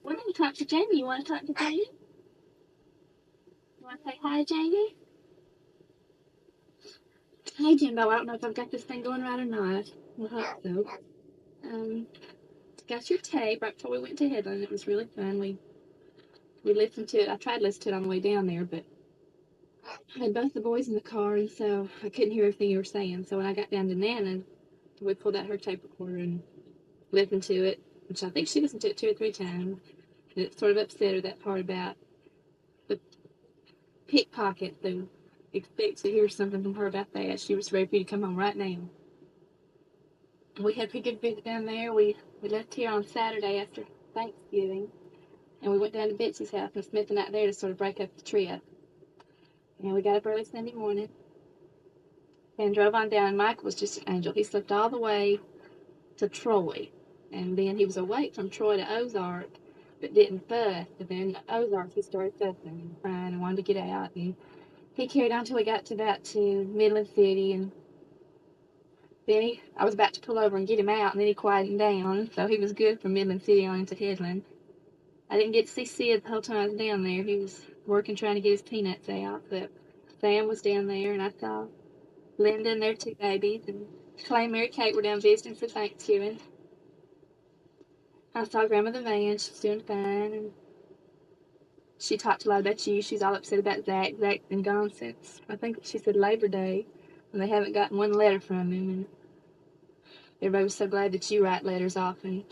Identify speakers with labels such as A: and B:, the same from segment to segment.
A: Why don't you talk to Jamie? You want to talk to Jamie? You want to say hi, Jamie? Hi, Jimbo. I don't know if I've got this thing going right or not. I hope so. Um, got your tape right before we went to Headland. It was really fun. We listened to it. I tried to listen to it on the way down there, but I had both the boys in the car, and so I couldn't hear everything you were saying. So when I got down to Nana, we pulled out her tape recorder and listened to it, which I think she listened to it 2 or 3 times. And it sort of upset her, that part about the pickpocket, so expect to hear something from her about that. She was ready for you to come home right now. We had a pretty good visit down there. We left here on Saturday after Thanksgiving, and we went down to Betsy's house and spent the night there to sort of break up the trip. And we got up early Sunday morning and drove on down. Mike was just an angel. He slept all the way to Troy, and then he was awake from Troy to Ozark, but didn't fuss. But then Ozark, he started fussing and crying and wanted to get out, and he carried on till we got to Midland City, and then I was about to pull over and get him out, and then he quieted down, so he was good from Midland City on into Headland. I didn't get to see Sid the whole time I was down there. He was working trying to get his peanuts out, but Sam was down there, and I saw Linda and their 2 babies, and Clay and Mary Kate were down visiting for Thanksgiving. I saw Grandmother Van. She's doing fine, and she talked a lot about you. She's all upset about Zach. Zach's been gone since, I think she said Labor Day, and they haven't gotten one letter from him, and everybody was so glad that you write letters often.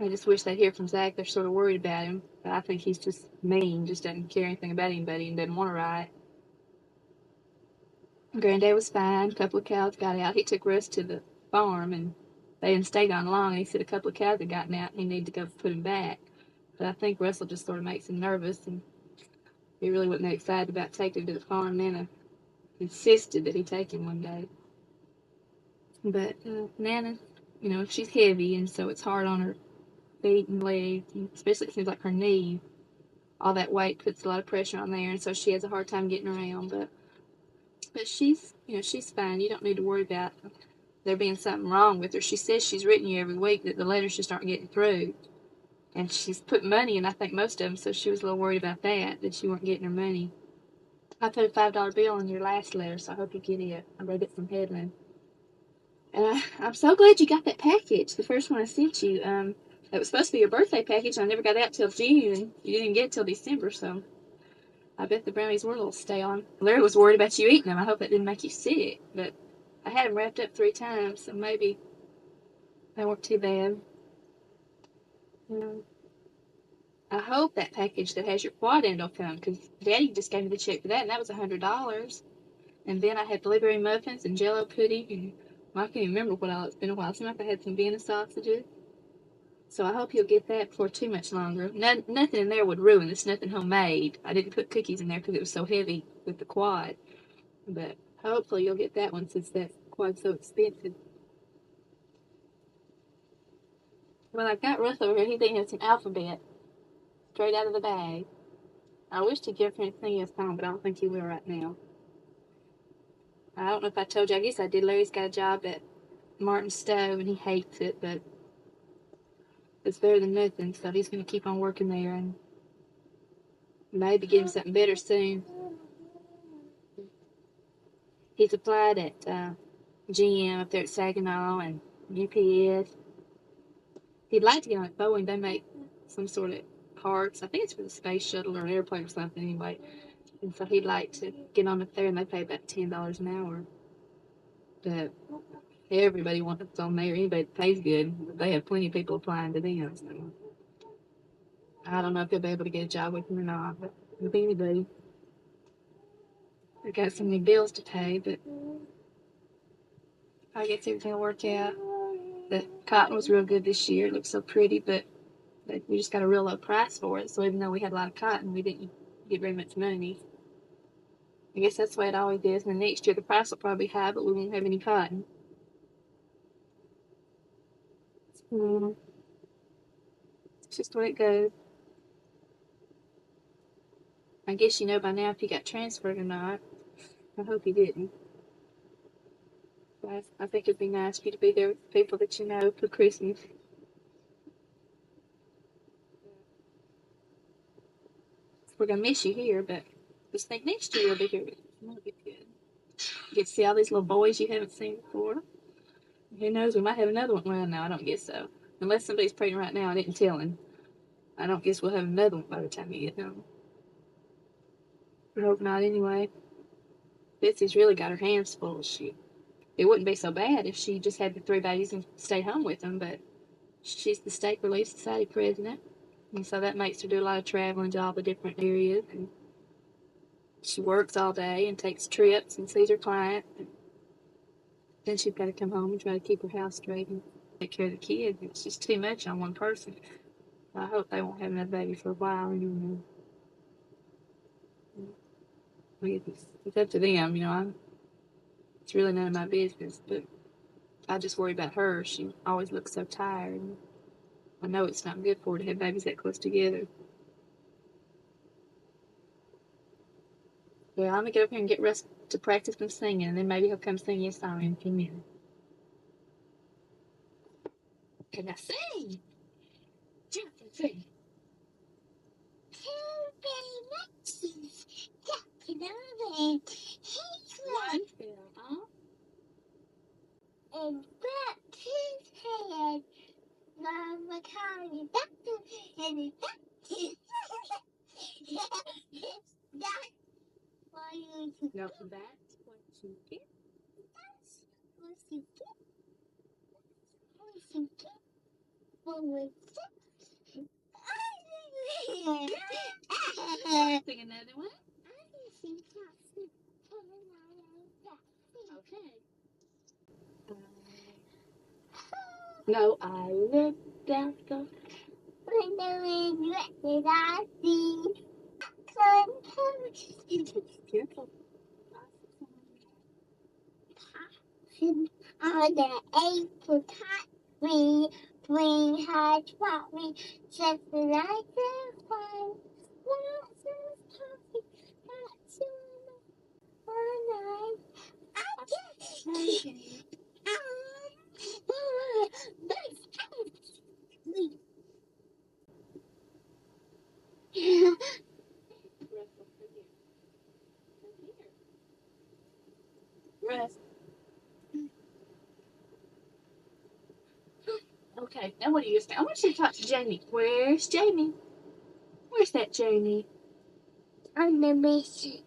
A: I just wish they'd hear from Zach. They're sort of worried about him, but I think he's just mean, just doesn't care anything about anybody and doesn't want to write. Granddad was fine. A couple of cows got out. He took Russ to the farm, and they didn't stay gone long. He said a couple of cows had gotten out, and he needed to go put them back. But I think Russell just sort of makes him nervous, and he really wasn't that excited about taking him to the farm. Nana insisted that he take him one day. But Nana, she's heavy, and so it's hard on her feet and legs, and especially it seems like her knee. All that weight puts a lot of pressure on there, and so she has a hard time getting around. But she's fine. You don't need to worry about there being something wrong with her. She says she's written you every week that the letters just aren't getting through, and she's put money in, I think, most of them. So she was a little worried about that you weren't getting her money. I put a $5 bill in your last letter, so I hope you get it. I wrote it from Headland. And I'm so glad you got that package, the first one I sent you. It was supposed to be your birthday package, and I never got out till June, and you didn't get it till December, so I bet the brownies were a little stale. Larry was worried about you eating them. I hope that didn't make you sick, but I had them wrapped up 3 times, so maybe they weren't too bad. I hope that package that has your quad end will come, because Daddy just gave me the check for that, and that was $100. And then I had blueberry muffins and Jello pudding, and I can't even remember what all. It's been a while. It seemed like I had some Vienna sausages. So I hope you'll get that before too much longer. Nothing in there would ruin. It's nothing homemade. I didn't put cookies in there because it was so heavy with the quad. But hopefully you'll get that one since that quad's so expensive. Well, I've got Russ over here. He's eating some alphabet straight out of the bag. I wish to give him anything else on, but I don't think he will right now. I don't know if I told you. I guess I did. Larry's got a job at Martin Stowe, and he hates it, but it's better than nothing, so he's going to keep on working there and maybe get him something better soon. He's applied at GM up there at Saginaw and UPS. He'd like to get on at Boeing. They make some sort of parts. I think it's for the space shuttle or an airplane or something anyway. And so he'd like to get on up there, and they pay about $10 an hour. But everybody wants on there. Anybody that pays good. They have plenty of people applying to them. So I don't know if he'll be able to get a job with him or not, but with anybody. I got so many bills to pay, but I guess everything will work out. The cotton was real good this year. It looked so pretty, but we just got a real low price for it. So even though we had a lot of cotton, we didn't get very much money. I guess that's the way it always is. And next year the price will probably be high, but we won't have any cotton. It's just the way it goes. I guess you know by now if you got transferred or not. I hope you didn't. But I think it'd be nice for you to be there with people that you know for Christmas. We're going to miss you here, but just think next year you'll be here. That'll be good. You get to see all these little boys you haven't seen before. Who knows, we might have another one. Well, no, I don't guess so. Unless somebody's pregnant right now, I didn't tell him. I don't guess we'll have another one by the time you get home. I hope not anyway. Betsy's really got her hands full. It wouldn't be so bad if she just had the 3 babies and stayed home with them, but she's the State Relief Society president, and so that makes her do a lot of traveling to all the different areas, and she works all day and takes trips and sees her client, and then she's got to come home and try to keep her house straight and take care of the kids. It's just too much on one person. I hope they won't have another baby for a while anymore. It's up to them, you know. It's really none of my business, but I just worry about her. She always looks so tired. And I know it's not good for her to have babies that close together. Well, I'm gonna get up here and get Russ to practice some singing, and then maybe he'll come sing you a song in a few minutes. Can I sing? Jump and sing. One fell off. And back his head. Mama calling back to and it back to that's why you no, that's what you get. That's what you get. What you get. What was it? Sing another one. Okay. No, I looked out the window and what did I see? Careful. On the April tree, we had what we just like the fun. Lots of coffee, lots of fun. I guess. Rest. Okay, now what do you say? I want you to talk to Jamie. Where's Jamie? Where's that Jamie? I'm the mission.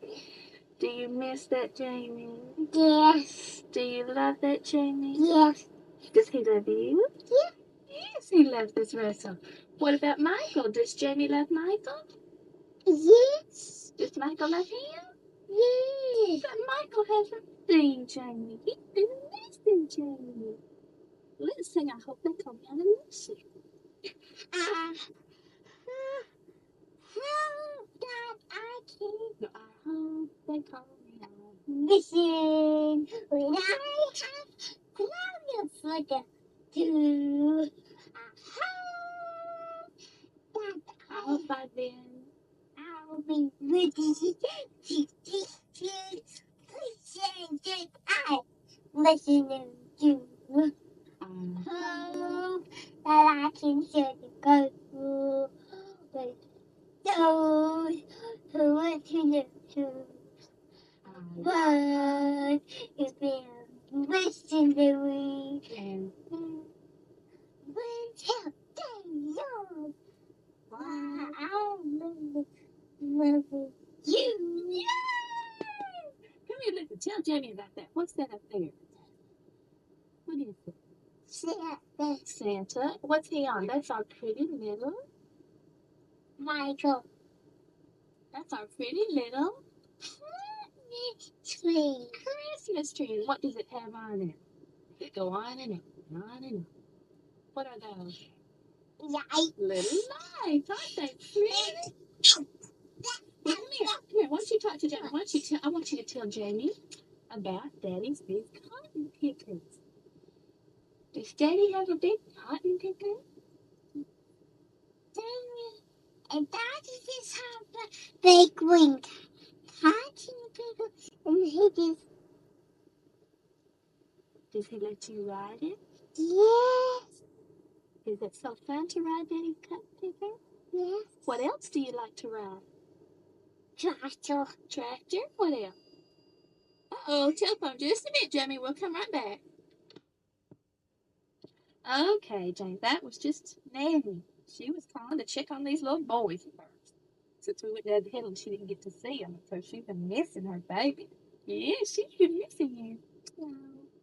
A: Do you miss that Jamie? Yes. Do you love that Jamie? Yes. Does he love you? Yeah. Yes, he loves this Russell. What about Michael? Does Jamie love Michael? Yes. Does Michael love him? Yes. But Michael hasn't seen Jamie. He's been missing Jamie. Let's sing I Hope They Come Down and Miss You. That I can't. No, I hope they come down. Missing when I have clouds for the two. I hope by then I'll be ready to please that I listen to you. I hope that I can share the gospel with those who want to know truth. But it's been missionary and until day young. Why I'll love you. Yay! Come here, listen. Tell Jamie about that. What's that up there? What is it? Santa. Santa. What's he on? That's our pretty little Michael. That's our pretty little tree. Christmas tree. And what does it have on it? Does it go on and on and on? What are those? Lights. Little lights. Aren't they pretty? Well, come here. Come here. Why don't you talk to Jamie? I want you to tell Jamie about Daddy's big cotton pickers. Does Daddy have a big cotton picker? And Daddy just have a big green cotton picker, and he just. Does he let you ride it? Yes. Is it so fun to ride Daddy's cotton picker? Yes. What else do you like to ride? Tractor. Tractor? What else? Uh-oh, telephone. Just a minute, Jamie. We'll come right back. Okay, Jamie, that was just Nanny. She was calling to check on these little boys first. Since we went down to Headland, she didn't get to see them, so she's been missing her baby. Yeah, she's been missing you. No.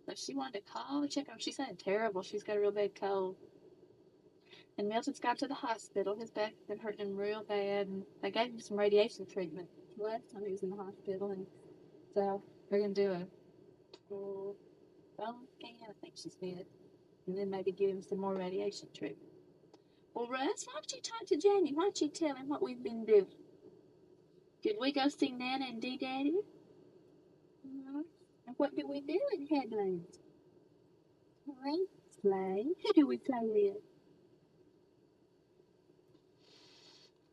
A: So she wanted to call and check on. She's saying terrible. She's got a real bad cold. And Milton's got to the hospital. His back's been hurting him real bad, and they gave him some radiation treatment last time he was in the hospital, and so they're gonna do a full bone scan. I think she said, and then maybe give him some more radiation treatment. Well, Russ, why don't you talk to Jamie? Why don't you tell him what we've been doing? Did we go see Nana and D-Daddy? No. And what did we do in Headlands? Play. Play? Who did we play with?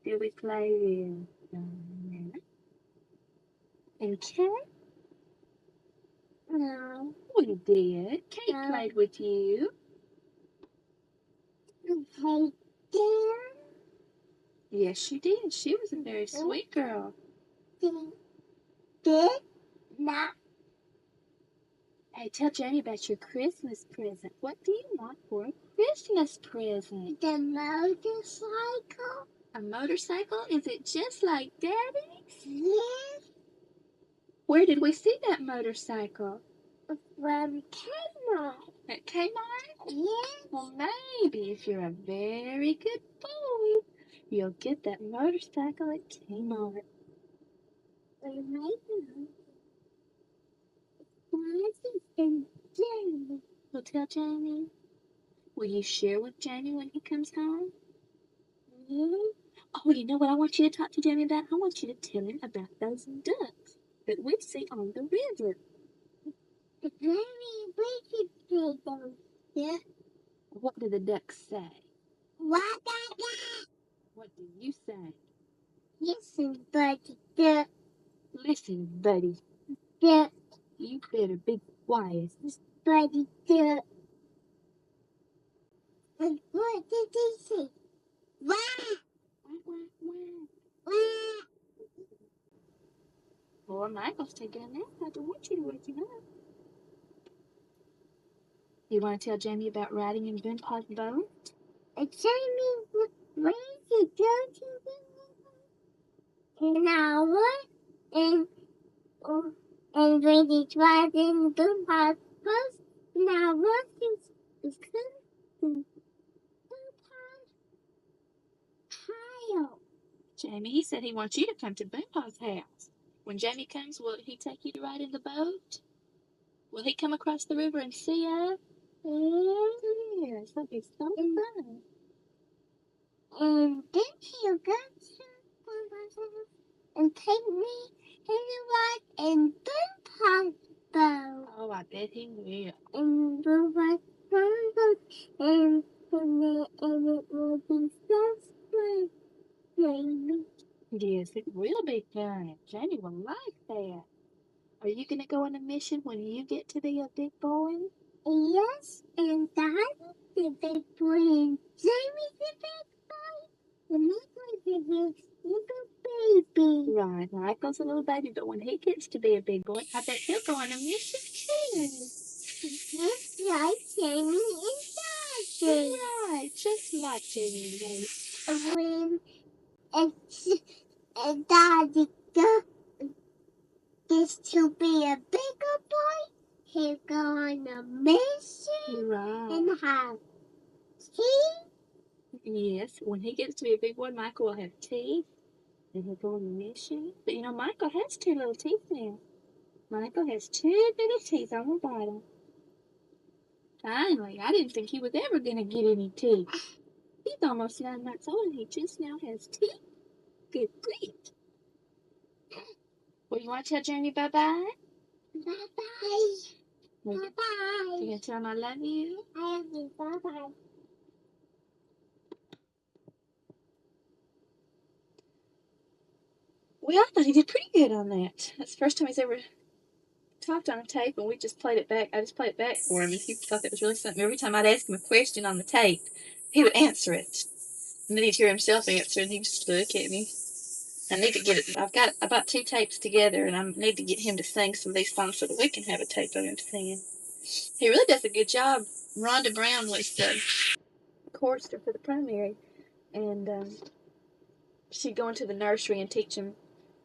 A: Did we play with Nana? And Kate? No. We did. Kate played with you. Kate did? Yes, she did. She was a very sweet girl. Did? Not. Hey, tell Jamie about your Christmas present. What do you want for a Christmas present? The motorcycle. A motorcycle? Is it just like Daddy's? Yes. Where did we see that motorcycle? From Kmart. At Kmart? Yes. Well, maybe if you're a very good boy, you'll get that motorcycle at Kmart. We'll tell Jamie. Will you share with Jamie when he comes home? Yeah. Oh, you know what I want you to talk to Jamie about? I want you to tell him about those ducks that we see on the river. Jamie, we should see those. Yeah. What do the ducks say? What? What do you say? Listen, buddy. Duck. Listen, buddy. Duck. You better be quiet. Buddy, duck. And what did they say? Wah! Wah, wah, wah. Wah. Well, Michael's taking a nap. I don't want you to wake him up. You want to tell Jamie about riding in Grandpa's boat? Jamie, where did you go to? An hour. And when he's riding Grandpa's boat, now what is coming? Jamie, he said he wants you to come to Grandpa's house. When Jamie comes, will he take you to ride in the boat? Will he come across the river and see us? Yes, that'd be so fun. And then he'll go to Grandpa's house and take me and ride in Grandpa's boat. Oh, I bet he will. And we'll ride boat and it will be so fun. Yes, it will be fun. Jamie will like that. Are you going to go on a mission when you get to be a big boy? Yes, and Dad's the big boy and Jamie's the big boy. And Michael's the big little baby. Right, Michael's a little baby, but when he gets to be a big boy, I bet he'll go on a mission too. Just like Jamie and Daddy. Right, just like Jamie and Daddy. When and Daddy gets to be a bigger boy, he'll go on a mission and have teeth. Yes, when he gets to be a big boy, Michael will have teeth, and he'll go on a mission. But you know, Michael has 2 little teeth now. Michael has 2 little teeth on the bottom. Finally, I didn't think he was ever going to get any teeth. He's almost 9 months old, and he just now has teeth. Good grief. Well, you want to tell Jamie bye-bye? Bye-bye. Bye-bye. You going to tell him I love you? I love you. Bye-bye. Well, I thought he did pretty good on that. That's the first time he's ever talked on a tape, and we just played it back. I just played it back for him, and he thought that was really something. Every time I'd ask him a question on the tape, he would answer it. And then he'd hear himself answer, and he'd just look at me. I need to get it. I bought 2 tapes together, and I need to get him to sing some of these songs so that we can have a tape of him singing. He really does a good job. Rhonda Brown was the chorister for the primary, and she'd go into the nursery and teach him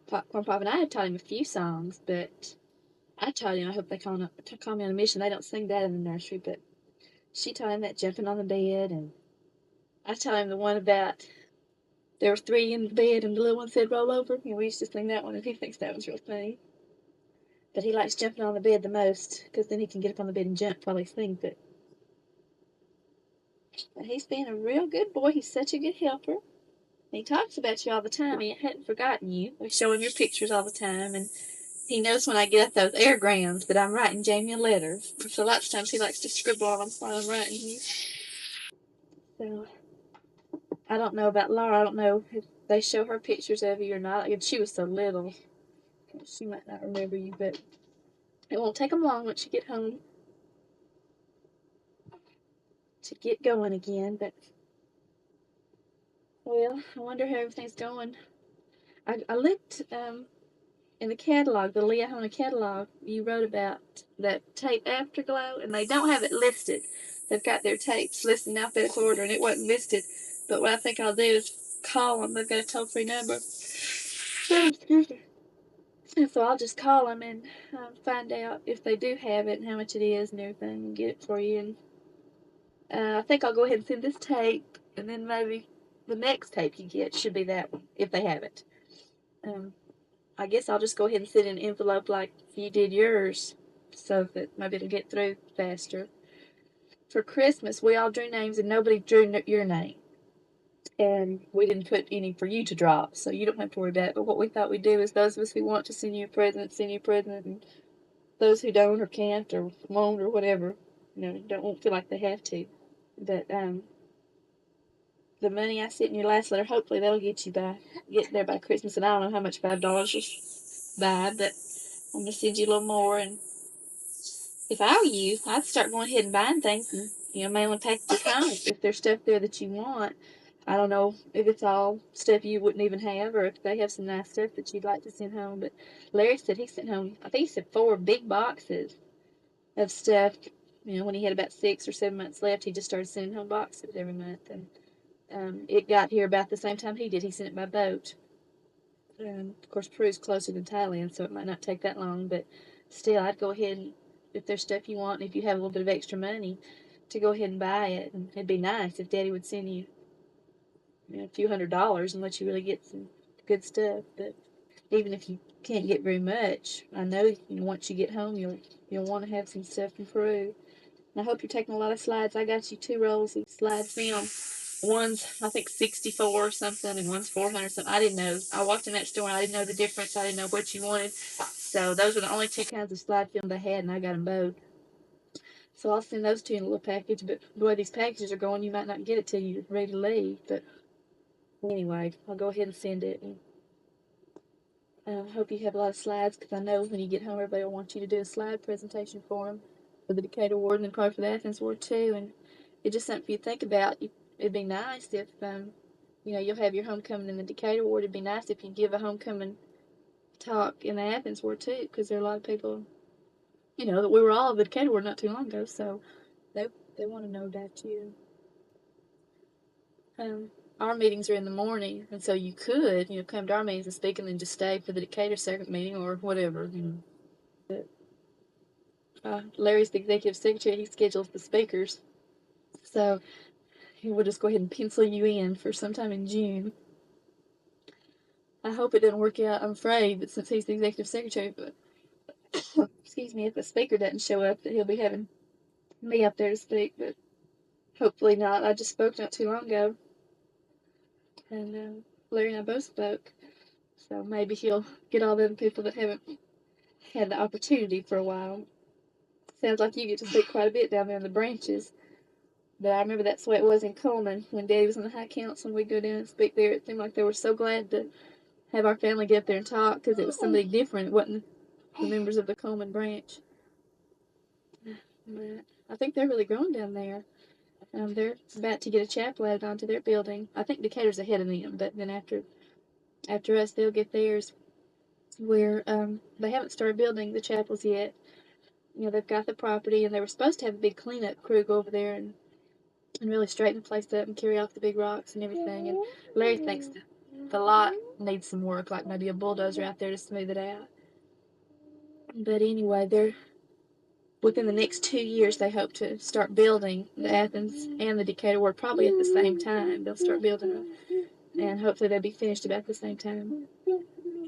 A: Popcorn Pop, and I had taught him a few songs, but I taught him, I hope they call me on a mission. They don't sing that in the nursery, but she taught him that jumping on the bed, and I taught him the one about there were 3 in the bed and the little one said roll over. And we used to sing that one, and he thinks that was real funny. But he likes jumping on the bed the most, because then he can get up on the bed and jump while he sings it. But he's being a real good boy. He's such a good helper. He talks about you all the time. He hadn't forgotten you. We show him your pictures all the time, and he knows when I get up those airgrams that I'm writing Jamie a letter. So lots of times he likes to scribble on them while I'm writing you. So I don't know about Laura. I don't know if they show her pictures of you or not. If she was so little, she might not remember you, but it won't take them long once you get home to get going again. But well, I wonder how everything's going. I looked in the catalog, the Leahona catalog. You wrote about that tape Afterglow, and they don't have it listed. They've got their tapes listed in alphabetical order, and it wasn't listed. But what I think I'll do is call them. They've got a toll-free number. Excuse me. And so I'll just call them and find out if they do have it and how much it is and everything, and get it for you. And I think I'll go ahead and send this tape, and then maybe the next tape you get should be that one, if they have it. I guess I'll just go ahead and send an envelope like you did yours, so that maybe it'll get through faster. For Christmas, we all drew names, and nobody drew your name. And we didn't put any for you to drop, so you don't have to worry about it. But what we thought we'd do is those of us who want to send you a present, and those who don't or can't or won't or whatever, won't feel like they have to. But the money I sent in your last letter, hopefully that'll get there by Christmas. And I don't know how much $5 will buy, but I'm gonna send you a little more. And if I were you, I'd start going ahead and buying things and mailing packages home if there's stuff there that you want. I don't know if it's all stuff you wouldn't even have, or if they have some nice stuff that you'd like to send home. But Larry said he sent home, I think he said 4 big boxes of stuff. When he had about 6 or 7 months left, he just started sending home boxes every month. And it got here about the same time he did. He sent it by boat. Of course, Peru's closer than Thailand, so it might not take that long. But still, I'd go ahead and, if there's stuff you want, and if you have a little bit of extra money, to go ahead and buy it. And it'd be nice if Daddy would send you a few $100s and let you really get some good stuff. But even if you can't get very much, I know once you get home, you'll want to have some stuff from Peru. And I hope you're taking a lot of slides. I got you 2 rolls of slide film. One's, I think, 64 or something, and one's 400 something. I didn't know. I walked in that store, and I didn't know the difference. I didn't know what you wanted. So those were the only 2 kinds of slide film they had, and I got them both. So I'll send those to you in a little package. But the way these packages are going, you might not get it till you're ready to leave. But anyway, I'll go ahead and send it. And I hope you have a lot of slides, because I know when you get home, everybody will want you to do a slide presentation for them, for the Decatur Ward and then probably for the Athens Ward too. And it's just something for you to think about. It'd be nice if, you'll have your homecoming in the Decatur Ward. It'd be nice if you give a homecoming talk in the Athens Ward too, because there are a lot of people, that we were all of the Decatur Ward not too long ago, so they want to know about you. Our meetings are in the morning, and so you could, come to our meetings and speak, and then just stay for the Decatur second meeting or whatever, But Larry's the executive secretary. He schedules the speakers, so we'll just go ahead and pencil you in for sometime in June. I hope it doesn't work out. I'm afraid that since he's the executive secretary, but excuse me, if the speaker doesn't show up, that he'll be having me up there to speak, but hopefully not. I just spoke not too long ago, and Larry and I both spoke, so maybe he'll get all the other people that haven't had the opportunity for a while. Sounds like you get to speak quite a bit down there in the branches, but I remember that's the way it was in Coleman when Daddy was in the High Council and we'd go down and speak there. It seemed like they were so glad to have our family get up there and talk, because it was somebody different. It wasn't the members of the Coleman branch. But I think they're really growing down there. They're about to get a chapel added onto their building. I think Decatur's ahead of them, but then after after us, they'll get theirs. Where they haven't started building the chapels yet. You know, they've got the property, and they were supposed to have a big cleanup crew go over there and really straighten the place up and carry off the big rocks and everything. And Larry thinks the lot needs some work, like maybe a bulldozer out there to smooth it out. But anyway, they're within the next 2 years they hope to start building the Athens and the Decatur Ward probably at the same time. They'll start building them, and hopefully they'll be finished about the same time.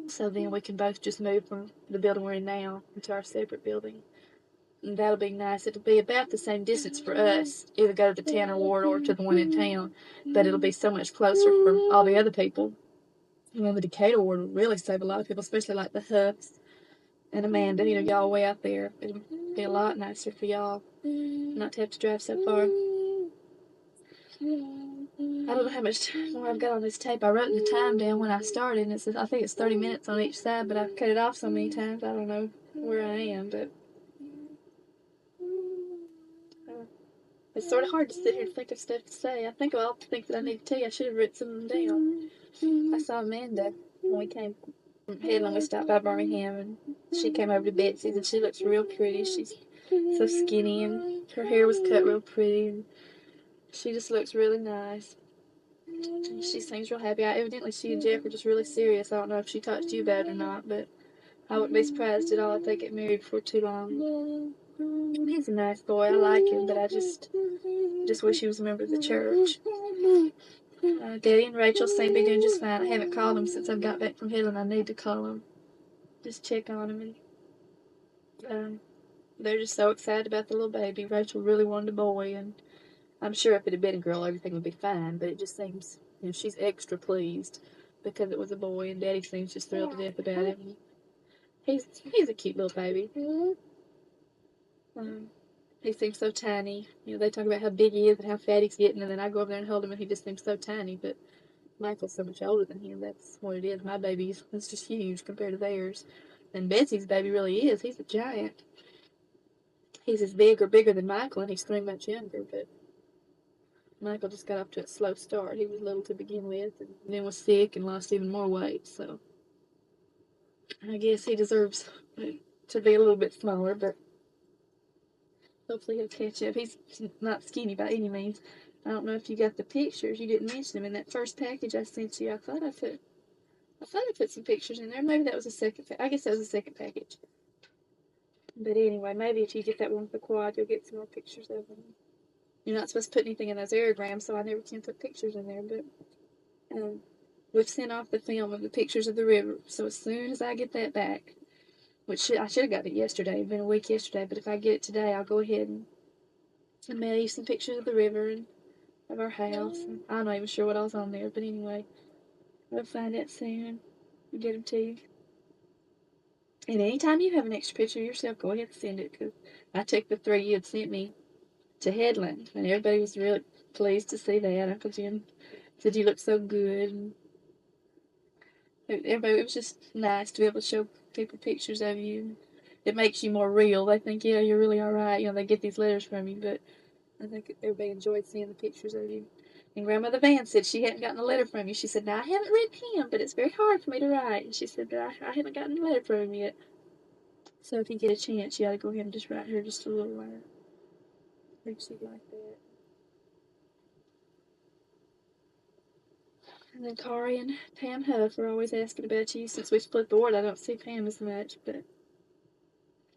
A: So then we can both just move from the building we're in now into our separate building. And that'll be nice. It'll be about the same distance for us, either go to the Tanner Ward or to the one in town, but it'll be so much closer for all the other people. You know, the Decatur Ward will really save a lot of people, especially like the Huffs and Amanda. You know, y'all way out there. It'll be a lot nicer for y'all not to have to drive so far. I don't know how much more I've got on this tape. I wrote the time down when I started, and I think it's 30 minutes on each side, but I've cut it off so many times I don't know where I am. But it's sort of hard to sit here and think of stuff to say. I think of all the things that I need to tell you. I should have written some of them down. I saw Amanda when we came from Headland. We stopped by Birmingham, and she came over to Betsy's, and she looks real pretty. She's so skinny, and her hair was cut real pretty, and she just looks really nice. She seems real happy. Evidently, she and Jeff are just really serious. I don't know if she talked to you about it or not, but I wouldn't be surprised at all if they get married before too long. He's a nice boy. I like him, but I just wish he was a member of the church. Daddy and Rachel seem to be doing just fine. I haven't called them since I got back from Headland. I need to call them, just check on them, and they're just so excited about the little baby. Rachel really wanted a boy, and I'm sure if it had been a girl, everything would be fine. But it just seems, you know, she's extra pleased because it was a boy, and Daddy seems just thrilled to death about him. He's a cute little baby. He seems so tiny. You know, they talk about how big he is and how fat he's getting, and then I go over there and hold him, and he just seems so tiny. But Michael's so much older than him. That's what it is. My baby's it's just huge compared to theirs. And Betsy's baby really is. He's a giant. He's as big or bigger than Michael, and he's 3 months younger. But Michael just got off to a slow start. He was little to begin with, and then was sick and lost even more weight. So I guess he deserves to be a little bit smaller, but hopefully he'll catch up. He's not skinny by any means. I don't know if you got the pictures. You didn't mention them in that first package I sent you. I thought I put some pictures in there. Maybe that was a second. I guess that was a second package. But anyway, maybe if you get that one with the quad, you'll get some more pictures of them. You're not supposed to put anything in those aerograms, so I never can put pictures in there. But we've sent off the film of the pictures of the river. So as soon as I get that back, which I should have got it yesterday. It's been a week yesterday. But if I get it today, I'll go ahead and mail you some pictures of the river and of our house. And I'm not even sure what else on there. But anyway, we'll find out soon and get them to you. And anytime you have an extra picture of yourself, go ahead and send it, because I took the 3 you had sent me to Headland, and everybody was really pleased to see that. Uncle Jim said you look so good, and everybody, it was just nice to be able to show people pictures of you. It makes you more real. They think, yeah, you're really all right. You know, they get these letters from you, but I think everybody enjoyed seeing the pictures of you. And Grandmother Van said she hadn't gotten a letter from you. She said, now, I haven't written him, but it's very hard for me to write. And she said, but I haven't gotten a letter from him yet. So if you get a chance, you ought to go ahead and just write her just a little letter. I think she'd like that. And then Kari and Pam Huff are always asking about you. Since we split the ward, I don't see Pam as much, but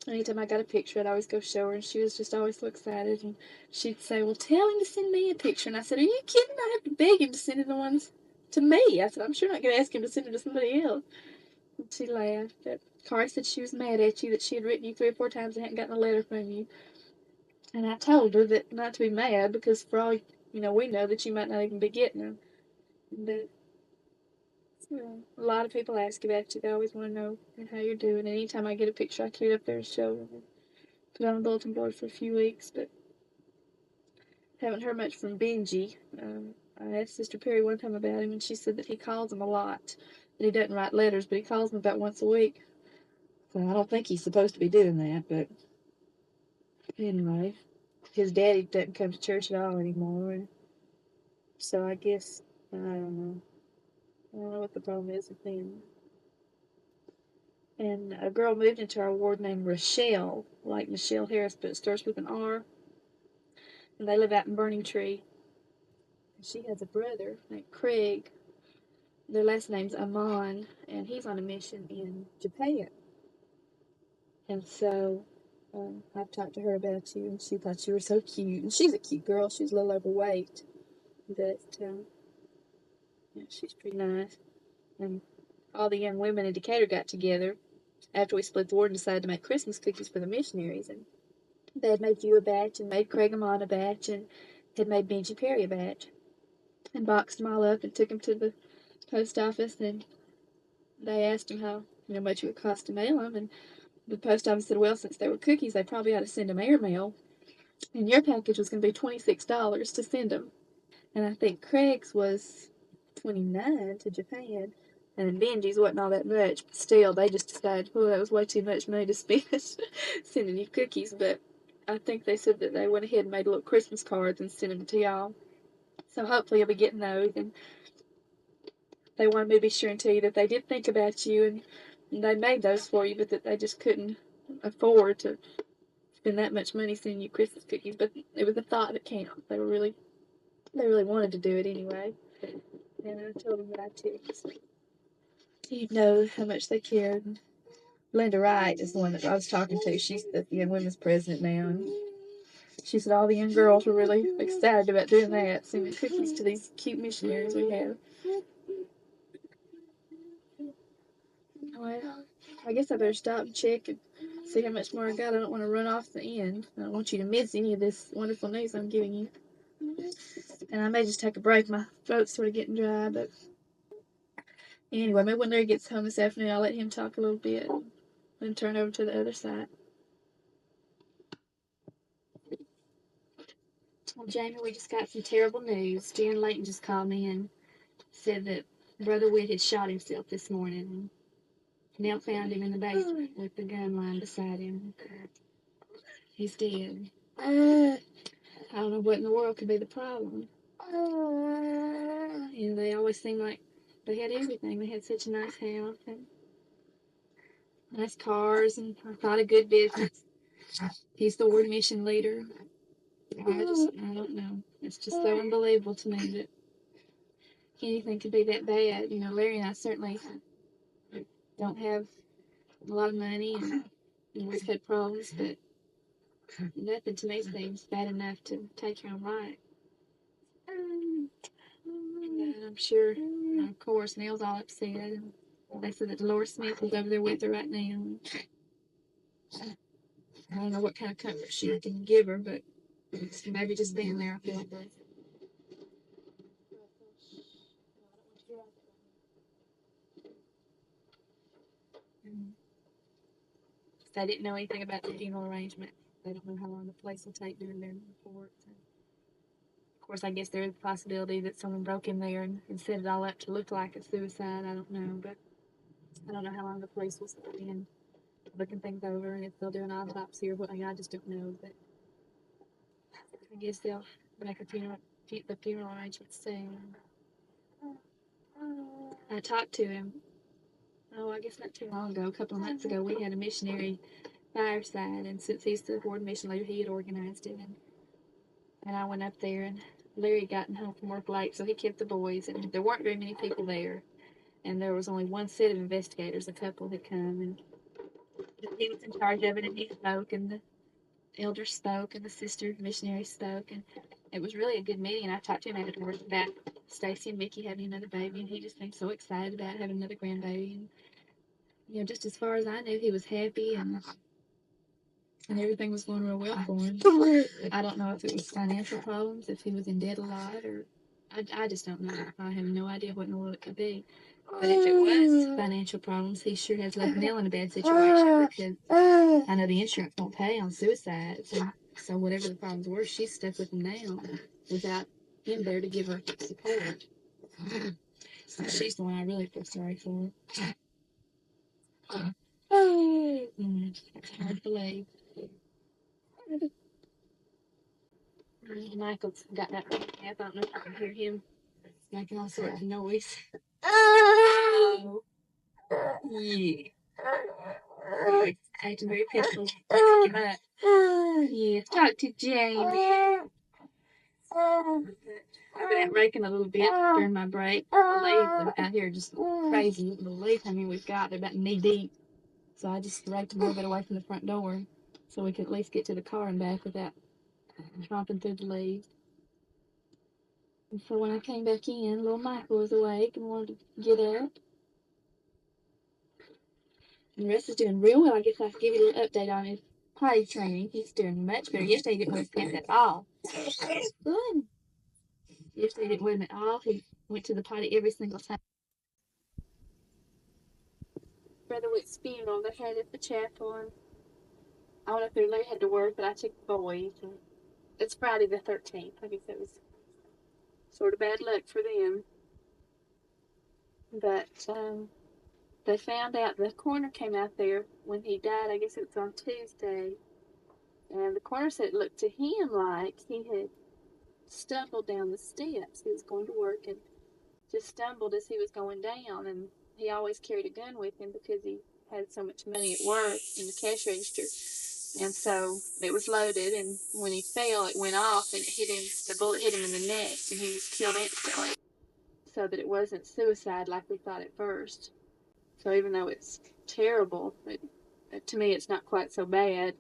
A: anytime I got a picture, I'd always go show her, and she was just always so excited. And she'd say, well, tell him to send me a picture. And I said, are you kidding? I have to beg him to send in the ones to me. I said, I'm sure not going to ask him to send them to somebody else. And she laughed. But Kari said she was mad at you, that she had written you 3 or 4 times and hadn't gotten a letter from you. And I told her that not to be mad, because for all we know that you might not even be getting them. But a lot of people ask about you. They always want to know how you're doing. And anytime I get a picture, I clear up there and show them. And put it on the bulletin board for a few weeks, but haven't heard much from Benji. I asked Sister Perry one time about him, and she said that he calls him a lot. That he doesn't write letters, but he calls him about once a week. So I don't think he's supposed to be doing that, but anyway, his daddy doesn't come to church at all anymore, and so I guess, I don't know. I don't know what the problem is with them. And a girl moved into our ward named Rochelle, like Michelle Harris, but it starts with an R. And they live out in Burning Tree. And she has a brother named Craig. Their last name's Amon, and he's on a mission in Japan. And so I've talked to her about you, and she thought you were so cute. And she's a cute girl. She's a little overweight, but yeah, she's pretty nice. And all the young women in Decatur got together after we split the ward and decided to make Christmas cookies for the missionaries. And they had made you a batch, and made Craig Amon a batch, and had made Benji Perry a batch, and boxed them all up and took them to the post office. And they asked him how much it would cost to mail them, and the post office said, well, since they were cookies, they probably ought to send them airmail, and your package was going to be $26 to send them. And I think Craig's was $29 to Japan, and Benji's wasn't all that much, but still, they just decided, well, that was way too much money to spend sending you cookies. But I think they said that they went ahead and made little Christmas cards and sent them to y'all. So hopefully you'll be getting those, and they wanted me to be sure and tell you that they did think about you, and they made those for you, but that they just couldn't afford to spend that much money sending you Christmas cookies. But it was the thought that counts. They really wanted to do it anyway. And I told them that I too. So you'd know how much they cared. And Linda Wright is the one that I was talking to. She's the young women's president now. And she said all the young girls were really excited about doing that, sending cookies to these cute missionaries we have. Well, I guess I better stop and check and see how much more I got. I don't want to run off the end. I don't want you to miss any of this wonderful news I'm giving you. And I may just take a break. My throat's sort of getting dry, but anyway, maybe when Larry gets home this afternoon, I'll let him talk a little bit and then turn over to the other side. Well, Jamie, we just got some terrible news. Jan Layton just called me and said that Brother Witt had shot himself this morning. And Nell found him in the basement with the gun lying beside him. He's dead. I don't know what in the world could be the problem. They always seemed like they had everything. They had such a nice house and nice cars and I thought a good business. He's the ward mission leader. I don't know. It's just so unbelievable to me that anything could be that bad. Larry and I certainly don't have a lot of money and we've had problems, but nothing to me seems bad enough to take your own life. And I'm sure, of course, Neil's all upset. And they said that Dolores Smith is over there with her right now. I don't know what kind of comfort she can give her, but maybe just being there, I feel good. They didn't know anything about the funeral arrangement. They don't know how long the police will take doing their reports. And of course, I guess there is a possibility that someone broke in there and set it all up to look like a suicide. I don't know, but I don't know how long the police will stay in looking things over and if they'll do an autopsy or what. I just don't know, but I guess they'll make the funeral arrangements soon. I talked to him. Oh, I guess not too long ago. A couple of months ago, we had a missionary fireside, and since he's the ward mission leader, he had organized it. And I went up there, and Larry had gotten home from work late, so he kept the boys, and there weren't very many people there. And there was only one set of investigators. A couple had come, and he was in charge of it, and he spoke, and the elders spoke, and the sister missionary spoke, and it was really a good meeting. And I talked to him afterwards about Stacy and Mickey having another baby, and he just seemed so excited about having another grandbaby. And just as far as I knew, he was happy, and everything was going real well for him. I don't know if it was financial problems, if he was in debt a lot, or I just don't know. I have no idea what in the world it could be. But if it was financial problems, he sure has left Nell in a bad situation because I know the insurance won't pay on suicides. And so whatever the problems were, she's stuck with him now without him there to give her support. So she's the one I really feel sorry for. It's hard to believe. Michael's got that. I don't know if you can hear him making all sorts of noise. Oh, yeah. Acting very pitiful. Yeah, talk to Jamie. I've been out raking a little bit during my break. The leaves out here are just crazy. You wouldn't believe how many we've got. They're about knee deep. So I just raked a little bit away from the front door so we could at least get to the car and back without tromping through the leaves. And so when I came back in, little Michael was awake and wanted to get up. And Russ is doing real well. I guess I could give you a little update on his potty training. He's doing much better. Yesterday he didn't wear his pants at all. Good. Yesterday he didn't wear them at all. He went to the potty every single time. Brother Wick's funeral, they had it at the chapel, and I don't know if they really had to work, but I took the boys. And it's Friday the 13th. I guess it was sort of bad luck for them. But they found out the coroner came out there when he died. I guess it was on Tuesday. And the coroner said it looked to him like he had stumbled down the steps. He was going to work and just stumbled as he was going down. And he always carried a gun with him because he had so much money at work in the cash register. And so it was loaded, and when he fell, it went off, and it hit him. The bullet hit him in the neck, and he was killed instantly. So that it wasn't suicide like we thought at first. So even though it's terrible, to me it's not quite so bad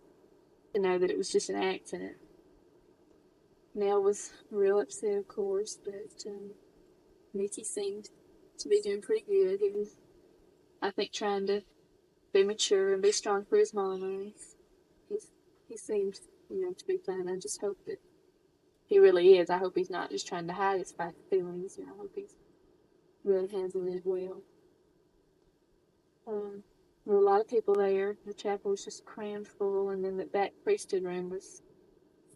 A: to know that it was just an accident. Nell was real upset, of course, but Mickey seemed to be doing pretty good. He was, I think, trying to be mature and be strong for his mama. He seemed, to be fine. I just hope that he really is. I hope he's not just trying to hide his feelings. I hope he's really handling it well. There were a lot of people there. The chapel was just crammed full, and then the back priesthood room was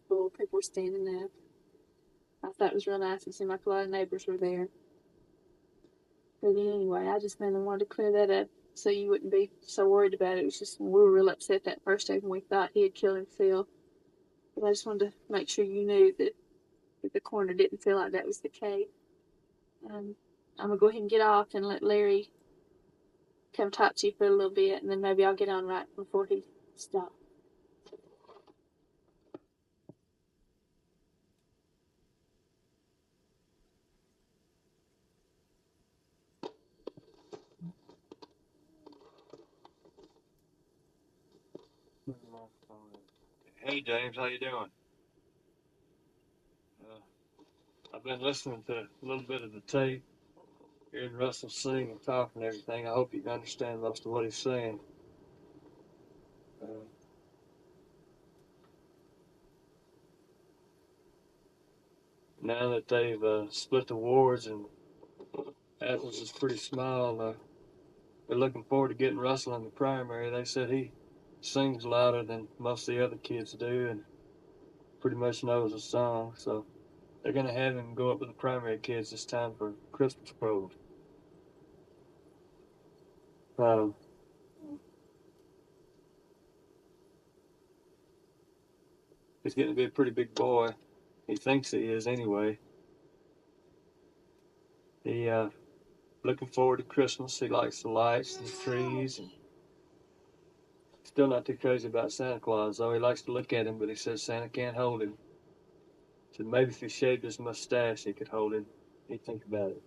A: full. People were standing up. I thought it was real nice. It seemed like a lot of neighbors were there. But anyway, I just mainly wanted to clear that up so you wouldn't be so worried about it. It was just we were real upset that first day when we thought he had killed himself. But I just wanted to make sure you knew that the coroner didn't feel like that was the case. I'm gonna go ahead and get off and let Larry come talk to you for a little bit, and then maybe I'll get on right before he stops.
B: Hey James, how you doing? I've been listening to a little bit of the tape, hearing Russell sing and talk and everything. I hope you can understand most of what he's saying. Uh, Now that they've split the wards and Athens is pretty small, they're looking forward to getting Russell in the primary. They said he sings louder than most of the other kids do and pretty much knows the song. So they're going to have him go up with the primary kids this time for Christmas program. Um, he's getting to be a pretty big boy. He thinks he is anyway. He looking forward to Christmas. He likes the lights and the trees. And still not too crazy about Santa Claus, though. He likes to look at him, but he says Santa can't hold him. So maybe if he shaved his mustache, he could hold him. He'd think about it.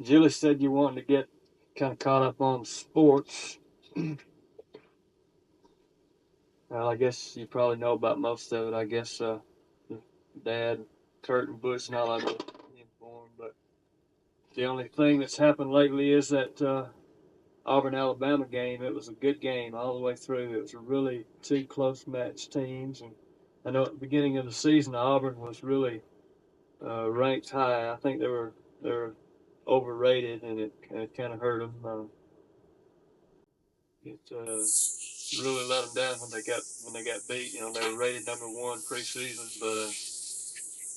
B: Julie said you wanted to get kind of caught up on sports. Well, I guess you probably know about most of it. I guess Dad, Kurt, and Bush and all of it informed. But the only thing that's happened lately is that Auburn-Alabama game. It was a good game all the way through. It was really two close match teams. And I know at the beginning of the season, Auburn was really ranked high. I think they were overrated, and it kind of hurt them. It really let them down when they got beat. They were rated #1 preseason, but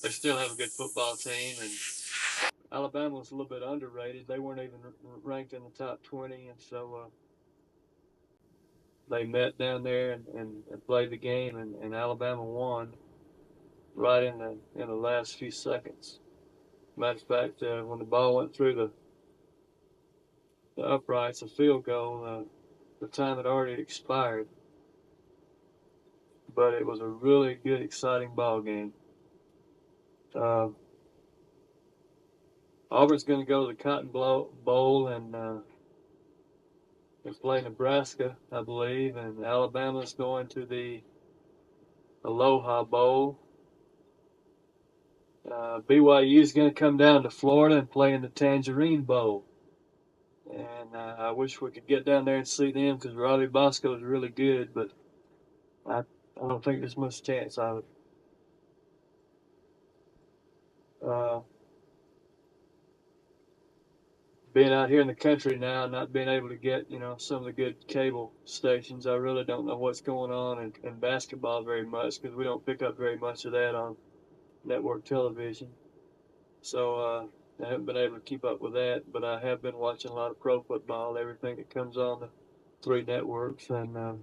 B: they still have a good football team. And Alabama was a little bit underrated. They weren't even ranked in the top 20, and so they met down there and played the game, and Alabama won right in the last few seconds. Matter of fact, when the ball went through the uprights, a field goal, the time had already expired. But it was a really good, exciting ball game. Uh, Auburn's going to go to the Cotton Bowl and play Nebraska, I believe, and Alabama's going to the Aloha Bowl. BYU's going to come down to Florida and play in the Tangerine Bowl. And I wish we could get down there and see them because Robbie Bosco is really good, but I don't think there's much chance of it. Being out here in the country now, not being able to get, some of the good cable stations, I really don't know what's going on in basketball very much because we don't pick up very much of that on network television. So I haven't been able to keep up with that, but I have been watching a lot of pro football, everything that comes on the three networks, and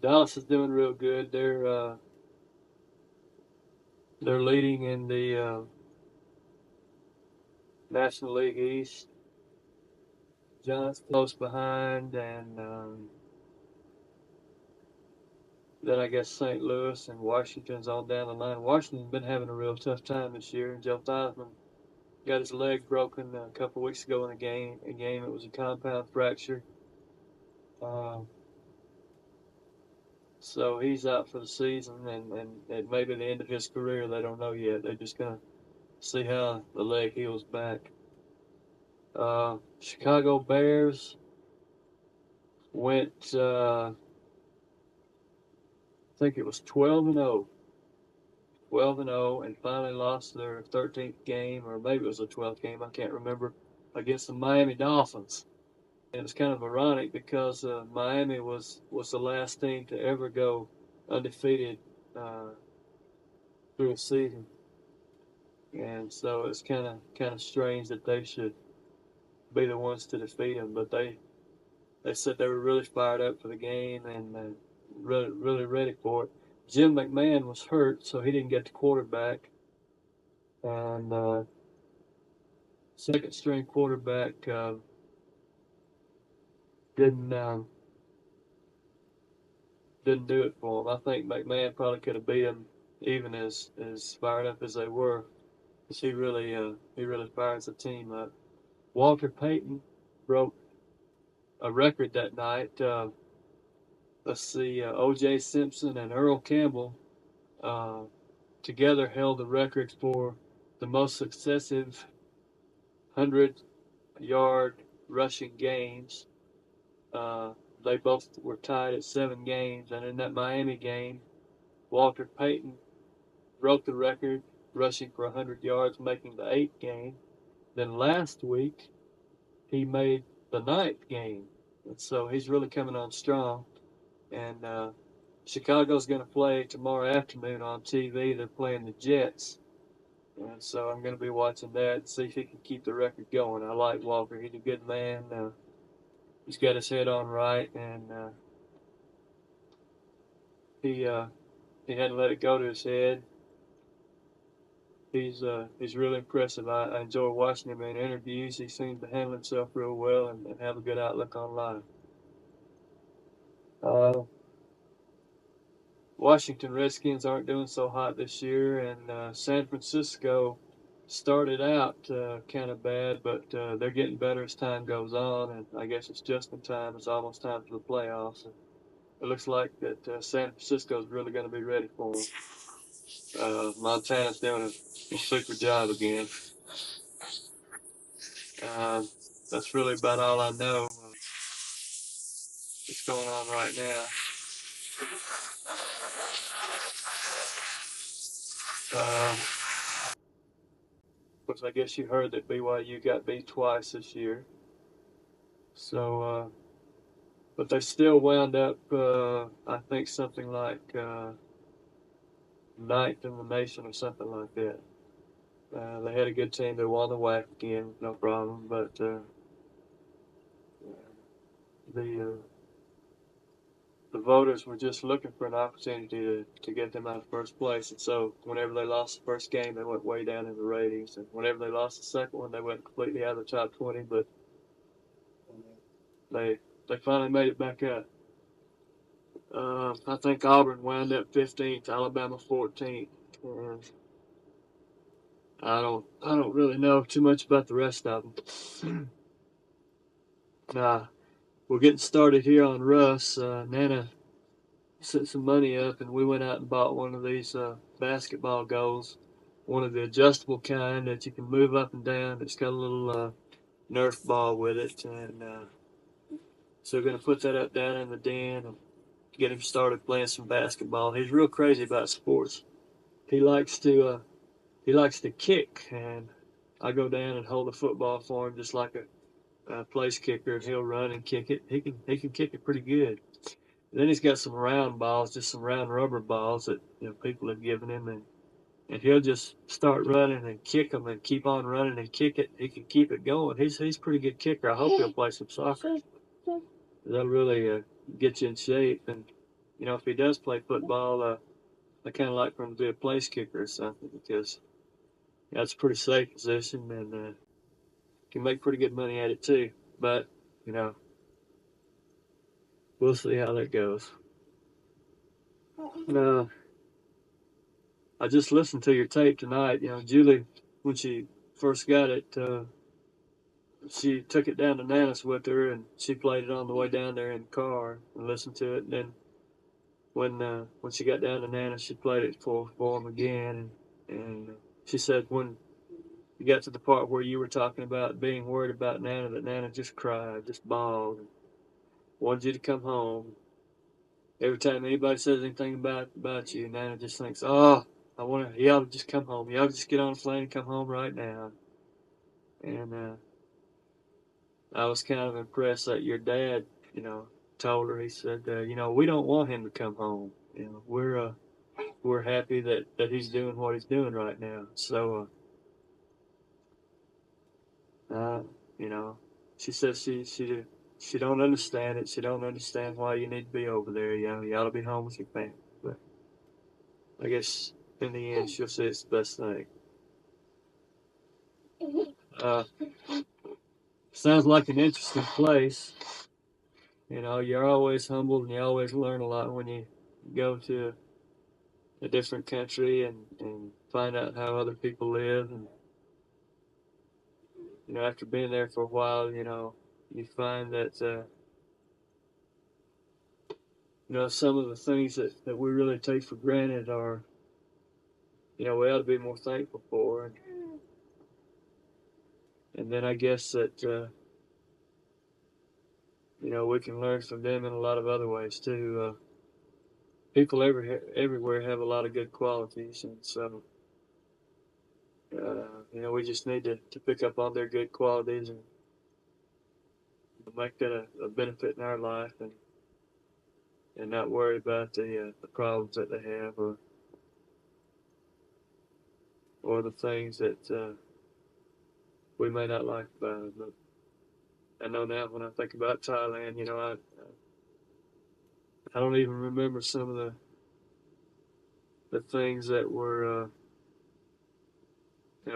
B: Dallas is doing real good. They're leading in the National League East. Giants close behind, and then I guess St. Louis and Washington's on down the line. Washington's been having a real tough time this year, and Joe Theismann got his leg broken a couple of weeks ago in a game. It was a compound fracture. So he's out for the season, and it may be the end of his career. They don't know yet. They're just going to see how the leg heals back. Chicago Bears went, I think it was 12-0. 12-0, and finally lost their 13th game, or maybe it was the 12th game, I can't remember, against the Miami Dolphins. And it's kind of ironic because Miami was the last team to ever go undefeated through a season. And so it's kind of strange that they should be the ones to defeat them. But they said they were really fired up for the game and really ready for it. Jim McMahon was hurt, so he didn't get the quarterback. And second string quarterback didn't do it for him. I think McMahon probably could have beat him even as fired up as they were. Because he really fires the team up. Walter Payton broke a record that night. Let's see, O.J. Simpson and Earl Campbell together held the record for the most successive 100-yard rushing games. They both were tied at 7 games, and in that Miami game, Walter Payton broke the record, rushing for 100 yards, making the 8th game. Then last week, he made the 9th game, and so he's really coming on strong. And Chicago's going to play tomorrow afternoon on TV. They're playing the Jets. And so I'm going to be watching that and see if he can keep the record going. I like Walker. He's a good man. He's got his head on right, and he hadn't let it go to his head. He's really impressive. I enjoy watching him in interviews. He seems to handle himself real well and have a good outlook on life. Washington Redskins aren't doing so hot this year, and San Francisco started out kind of bad, but they're getting better as time goes on, and I guess it's just in time. It's almost time for the playoffs. And it looks like that San Francisco is really going to be ready for them. Montana's doing a super job again. That's really about all I know. What's going on right now? Of course, I guess you heard that BYU got beat twice this year. So, but they still wound up, I think, something like ninth in the nation or something like that. They had a good team. They won the WAC again, no problem. But the the voters were just looking for an opportunity to get them out of first place. And so whenever they lost the first game, they went way down in the ratings. And whenever they lost the second one, they went completely out of the top 20. But they finally made it back up. I think Auburn wound up 15th, Alabama 14th. And I don't really know too much about the rest of them. We're getting started here on Russ. Nana set some money up, and we went out and bought one of these basketball goals, one of the adjustable kind that you can move up and down. It's got a little Nerf ball with it, and so we're gonna put that up down in the den and get him started playing some basketball. He's real crazy about sports. He likes to kick, and I go down and hold the football for him just like a place kicker, and he'll run and kick it. He can kick it pretty good. And then he's got some round balls, just some round rubber balls that people have given him, and he'll just start running and kick them and keep on running and kick it. He can keep it going. He's a pretty good kicker. I hope he'll play some soccer. That'll really get you in shape. And if he does play football, I kind of like for him to be a place kicker or something, because that's a pretty safe position, and can make pretty good money at it too. But we'll see how that goes. I just listened to your tape tonight. Julie, when she first got it, she took it down to Nana's with her, and she played it on the way down there in the car and listened to it. And then when she got down to Nana, she played it for him again. And she said when you got to the part where you were talking about being worried about Nana, that Nana just cried, just bawled, and wanted you to come home. Every time anybody says anything about you, Nana just thinks, "Oh, he ought to just come home. He ought to just get on a plane and come home right now." And I was kind of impressed that your dad, told her. He said, we don't want him to come home. We're happy that he's doing what he's doing right now. So, you know, she says she don't understand it. She don't understand why you need to be over there. You ought to be home with your family. But I guess in the end, she'll say it's the best thing. Uh, Sounds like an interesting place. You're always humbled, and you always learn a lot when you go to a different country and find out how other people live. And after being there for a while, you find that some of the things that we really take for granted are, we ought to be more thankful for. And then I guess that we can learn from them in a lot of other ways too. People everywhere have a lot of good qualities, and so we just need to pick up on their good qualities and make that a benefit in our life, and not worry about the problems that they have, or the things that we may not like about it. But I know now when I think about Thailand, I don't even remember some of the things that were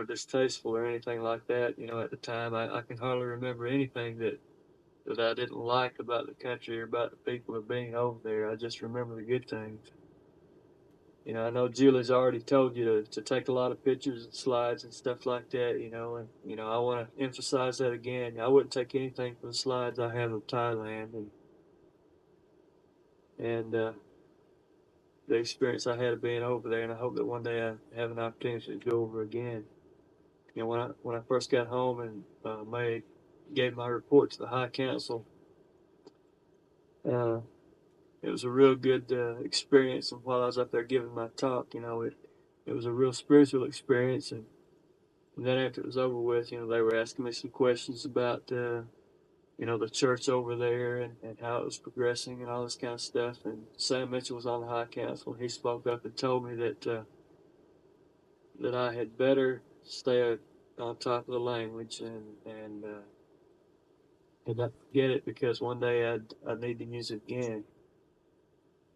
B: distasteful or anything like that. At the time, I can hardly remember anything that I didn't like about the country or about the people or being over there. I just remember the good things. I know Julie's already told you to take a lot of pictures and slides and stuff like that, and I want to emphasize that again. I wouldn't take anything from the slides I have of Thailand and the experience I had of being over there, and I hope that one day I have an opportunity to go over again. When I first got home and gave my report to the High Council, uh, it was a real good experience. And while I was up there giving my talk, it was a real spiritual experience. And then after it was over with, they were asking me some questions about, the church over there and how it was progressing and all this kind of stuff. And Sam Mitchell was on the High Council. He spoke up and told me that I had better stay on top of the language and not forget it, because one day I'd need to use it again.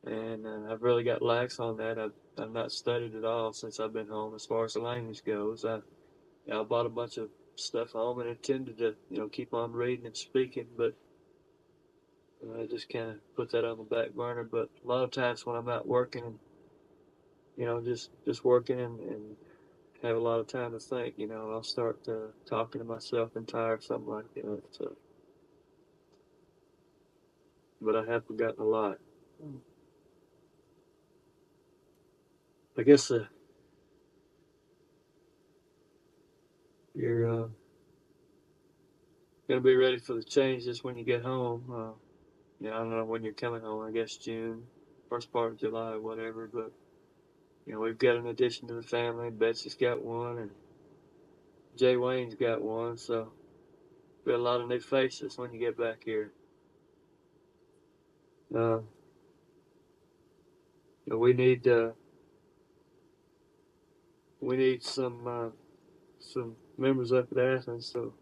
B: and I've really got lax on that. I've not studied at all since I've been home as far as the language goes. I bought a bunch of stuff home and intended to, keep on reading and speaking, but I just kind of put that on the back burner. But a lot of times when I'm out working and, just working and have a lot of time to think, I'll start talking to myself in tire or something like that. So, but I have forgotten a lot. I guess you're gonna be ready for the changes when you get home. I don't know when you're coming home. I guess June, first part of July, whatever. But we've got an addition to the family. Betsy's got one, and Jay Wayne's got one. So be a lot of new faces when you get back here. Uh, we need some members up at Athens, so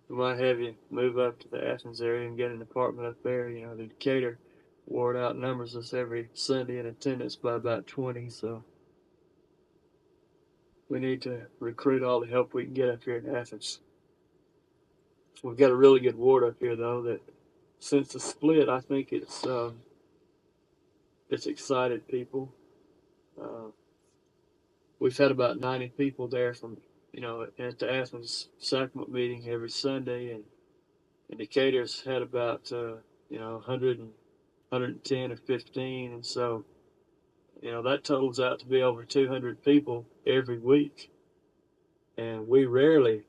B: we might have you move up to the Athens area and get an apartment up there. The Decatur ward outnumbers us every Sunday in attendance by about 20, so we need to recruit all the help we can get up here in Athens. We've got a really good ward up here, though, that since the split, I think it's excited people. Uh, we've had about 90 people there from, at the Athens sacrament meeting every Sunday, and Decatur's had about, 100 and 110 or 15, and so, that totals out to be over 200 people every week. And we rarely,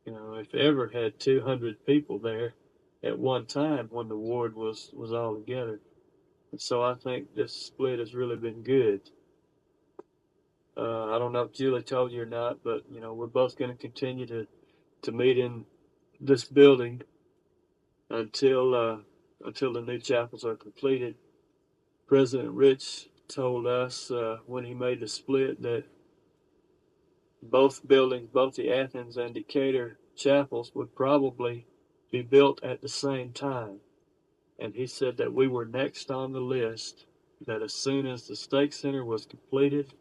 B: if ever, had 200 people there at one time when the ward was all together. And so I think this split has really been good. I don't know if Julie told you or not, but we're both going to continue to meet in this building until until the new chapels are completed. President Rich told us when he made the split that both buildings, both the Athens and Decatur chapels, would probably be built at the same time. And he said that we were next on the list, that as soon as the Stake Center was completed,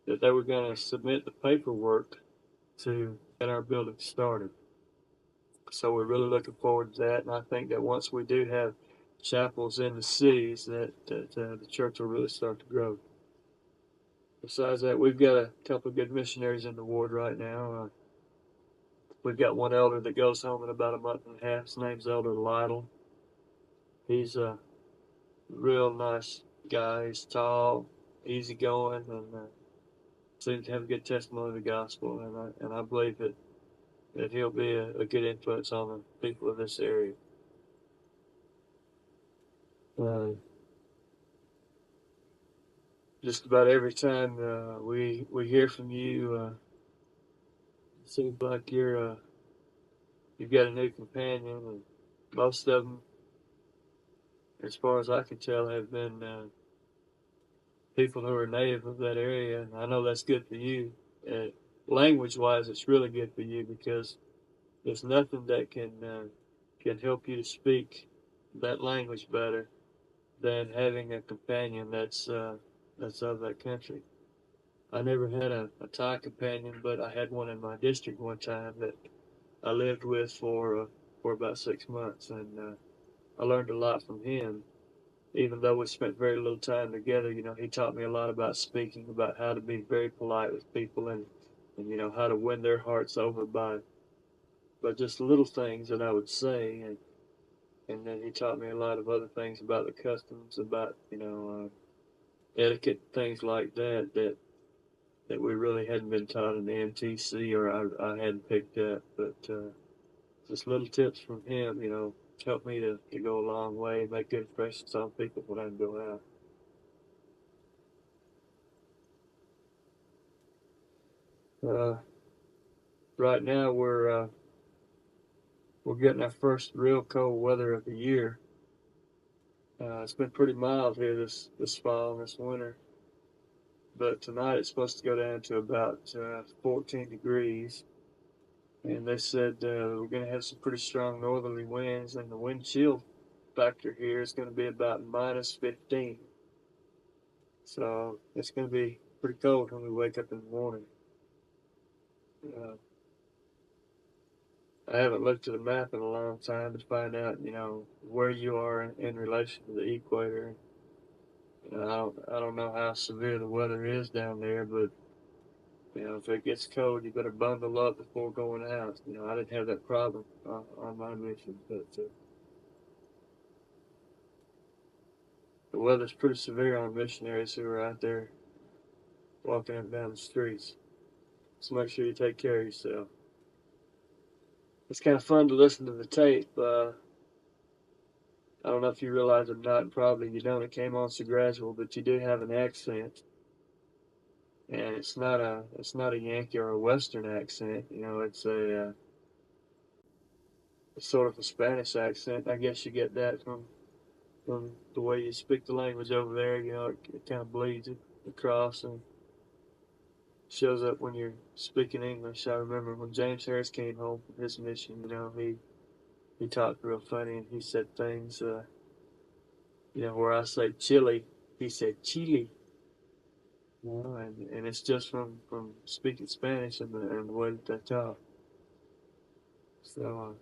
B: that they were going to submit the paperwork to get our building started. So we're really looking forward to that, and I think that once we do have chapels in the cities, that the church will really start to grow. Besides that, we've got a couple of good missionaries in the ward right now. We've got one elder that goes home in about a month and a half. His name's Elder Lytle. He's a real nice guy. He's tall, easygoing, and seems to have a good testimony of the gospel. And I believe that he'll be a good influence on the people of this area. Just about every time we hear from you, it seems like you've got a new companion, and most of them, as far as I can tell, have been people who are native of that area, and I know that's good for you. Language-wise, it's really good for you because there's nothing that can help you to speak that language better than having a companion that's of that country. I never had a Thai companion, but I had one in my district one time that I lived with for about 6 months, and I learned a lot from him. Even though we spent very little time together, he taught me a lot about speaking, about how to be very polite with people, and how to win their hearts over by just little things that I would say, and then he taught me a lot of other things about the customs, about etiquette, things like that we really hadn't been taught in the MTC, or I hadn't picked up. But just little tips from him, helped me to go a long way and make good impressions on people when I go out. Right now we're getting our first real cold weather of the year. It's been pretty mild here this fall and this winter, but tonight it's supposed to go down to about 14 degrees. And they said we're going to have some pretty strong northerly winds, and the wind chill factor here is going to be about -15. So it's going to be pretty cold when we wake up in the morning. Uh, I haven't looked at the map in a long time to find out, where you are in relation to the equator. I don't know how severe the weather is down there, but if it gets cold, you better bundle up before going out. I didn't have that problem on my mission, but the weather's pretty severe on missionaries who are out there walking up and down the streets. So make sure you take care of yourself. It's kind of fun to listen to the tape. I don't know if you realize it or not, and probably you don't. It came on so gradual, but you do have an accent, and it's not a Yankee or a Western accent. It's sort of a Spanish accent. I guess you get that from the way you speak the language over there. It kind of bleeds across and shows up when you're speaking English. I remember when James Harris came home from his mission. He talked real funny, and he said things. Where I say chili, he said chili. And it's just from speaking Spanish and the way that they talk. So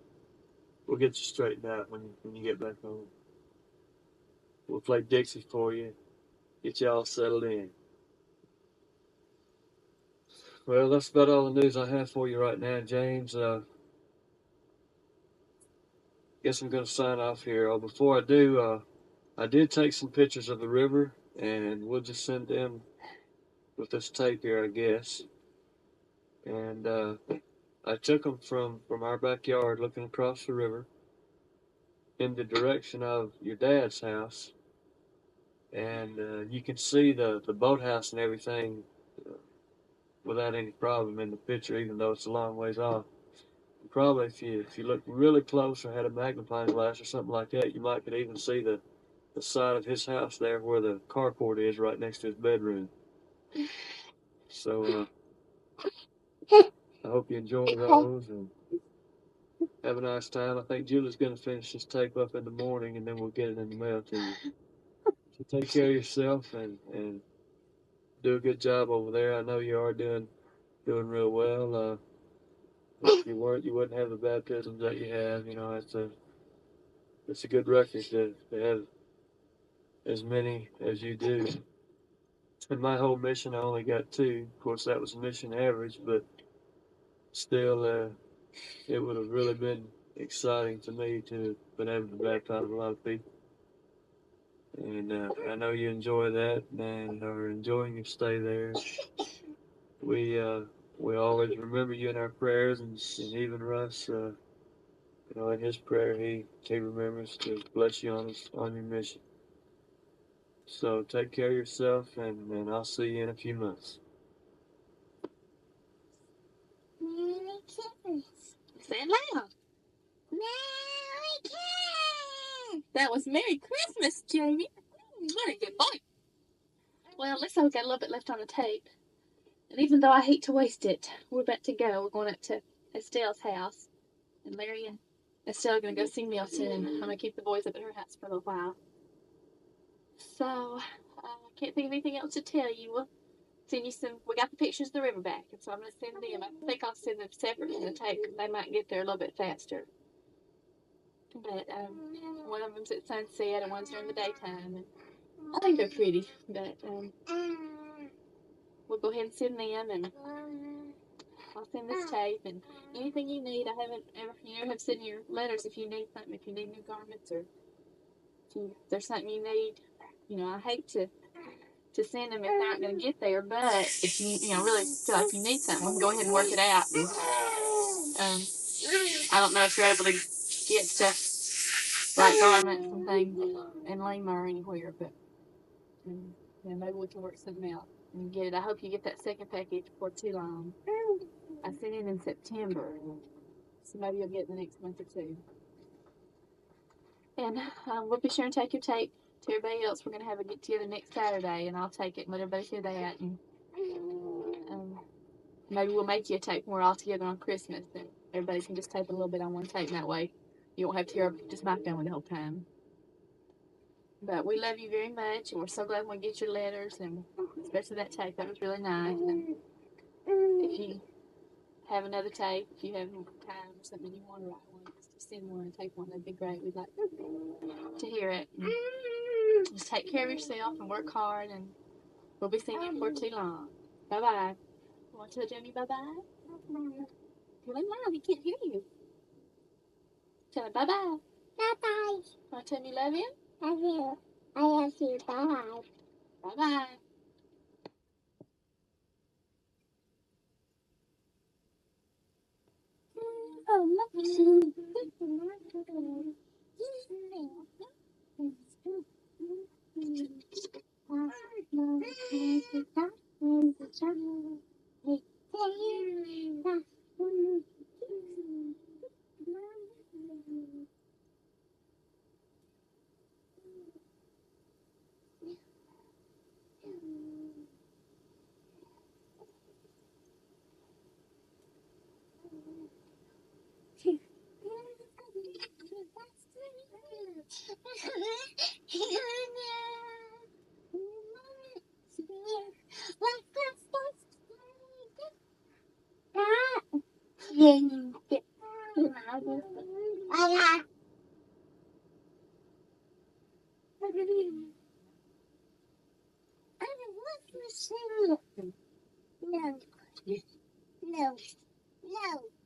B: we'll get you straightened out when you get back home. We'll play Dixie for you, get you all settled in. Well, that's about all the news I have for you right now, James. Guess I'm going to sign off here. Before I do, I did take some pictures of the river, and we'll just send them with this tape here, I guess. And I took them from our backyard, looking across the river in the direction of your dad's house, and you can see the boathouse and everything without any problem in the picture, even though it's a long ways off. Probably if you look really close or had a magnifying glass or something like that, you might could even see the side of his house there where the carport is, right next to his bedroom. So I hope you enjoy those and have a nice time. I think Julie's going to finish this tape up in the morning, and then we'll get it in the mail to you. So take care of yourself and do a good job over there. I know you are doing real well. If you weren't, you wouldn't have the baptisms that you have. It's a good record to have as many as you do. In my whole mission, I only got 2. Of course, that was mission average, but still, it would have really been exciting to me to have been able to baptize a lot of people. And I know you enjoy that and are enjoying your stay there. We always remember you in our prayers, and even Russ, in his prayer, he remembers to bless you on your mission. So take care of yourself, and I'll see you in a few months.
A: Merry Christmas. Say it loud. Merry Christmas. That was Merry Christmas, Jamie. What a good boy. Well, it looks like we got a little bit left on the tape. And even though I hate to waste it, we're about to go. We're going up to Estelle's house. And Larry and Estelle are going to go see Milton. And I'm going to keep the boys up at her house for a little while. So, I can't think of anything else to tell you. We'll send you some. We got the pictures of the river back. And so I'm going to send them. I think I'll send them separate from the tape because they might get there a little bit faster. But one of them's at sunset and one's during the daytime. And I think they're pretty. But we'll go ahead and send them, and I'll send this tape and anything you need. I haven't ever, have sent your letters if you need something, if you need new garments or if there's something you need. I hate to send them if they aren't going to get there, but if you really feel like you need something, we can go ahead and work it out. I don't know if you're able to get stuff like garments and things in Lima or anywhere, but maybe we can work something out and get it. I hope you get that second package before too long. I sent it in September, so maybe you'll get it in the next month or 2. And we'll be sure and take your tape to everybody else. We're going to have a get together next Saturday, and I'll take it and let everybody hear that. And maybe we'll make you a tape when we're all together on Christmas, and everybody can just tape a little bit on one tape, and that way you won't have to hear just my family the whole time. But we love you very much, and we're so glad when we get your letters, and especially that tape. That was really nice. And if you have another tape, if you have time or something you want to write one, just send one and take one. That'd be great. We'd like to hear it. And just take care of yourself and work hard, and we'll be seeing you before too long. Bye bye. Want to tell Jimmy bye bye? Tell him loud. He can't hear you. Tell him bye bye. Bye bye. Want to tell him you love him? Love you. I love you. Bye bye. Bye bye. Oh, look. No. No. No.